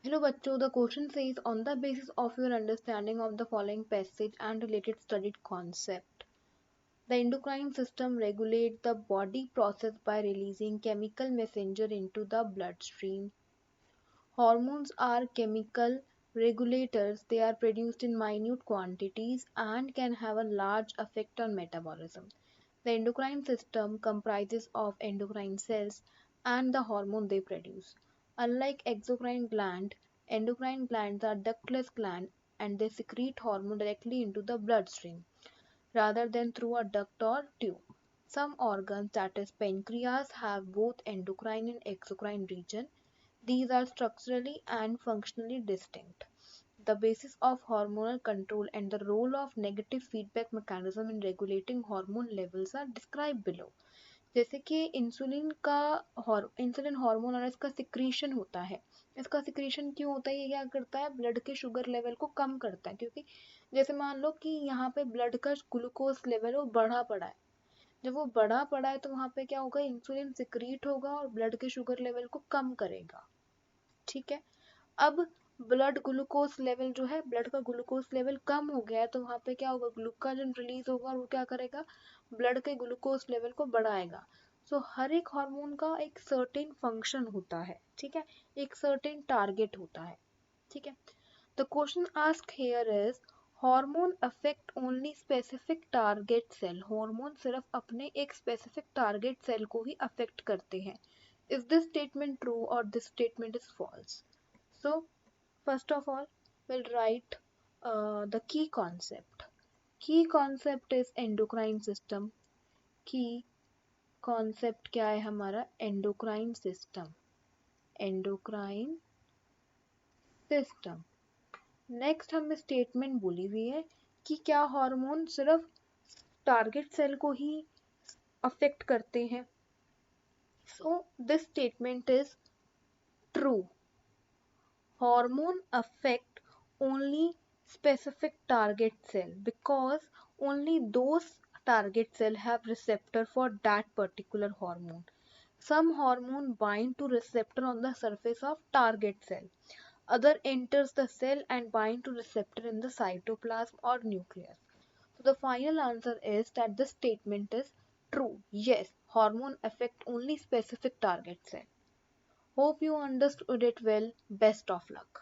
Hello bachcho, the question says on the basis of your understanding of the following passage and related studied concept. The endocrine system regulates the body process by releasing chemical messenger into the bloodstream. Hormones are chemical regulators. They are produced in minute quantities and can have a large effect on metabolism. The endocrine system comprises of endocrine cells and the hormone they produce. Unlike endocrine glands are ductless glands and they secrete hormone directly into the bloodstream rather than through a duct or tube. Some organs, that is pancreas, have both endocrine and exocrine region. These are structurally and functionally distinct. The basis of hormonal control and the role of negative feedback mechanism in regulating hormone levels are described below. जैसे कि insulin hormone और इसका secretion होता है. इसका secretion क्यों होता है? ये क्या करता है? ब्लड के शुगर लेवल को कम करता है, क्योंकि जैसे मान लो कि यहाँ पे ब्लड का ग्लूकोज लेवल वो बढ़ा पड़ा है. जब वो बढ़ा पड़ा है तो वहाँ पे क्या होगा? इंसुलिन सिक्रीट होगा और ब्लड के शुगर लेवल को कम करेगा. ठीक है. अब ब्लड का ग्लूकोज लेवल कम हो गया है तो वहाँ पे क्या होगा? ग्लूकागन रिलीज होगा और वो क्या करेगा? ब्लड के ग्लूकोज लेवल को बढ़ाएगा. सो हर एक हार्मोन का एक सर्टेन फंक्शन होता है. ठीक है. एक सर्टेन टारगेट होता है. ठीक है. The question ask here is hormone affect only specific target cell. Hormone सिर्फ अपने एक स्पेसिफिक टारगेट सेल को ही अफेक्ट करते हैं. इज दिस स्टेटमेंट ट्रू और this statement is false? So, first of all, we'll write the key concept. Key concept is endocrine system. Key concept क्या है हमारा? Endocrine system. Endocrine system. Next हमें statement बोली हुई है कि क्या हार्मोन सिर्फ टारगेट सेल को ही अफेक्ट करते हैं. So, this statement is true. Hormone affect only specific target cell because only those target cell have receptor for that particular hormone. Some hormone bind to receptor on the surface of target cell. Other enters the cell and bind to receptor in the cytoplasm or nucleus. So the final answer is that the statement is true. Yes, hormone affect only specific target cell. Hope you understood it well. Best of luck.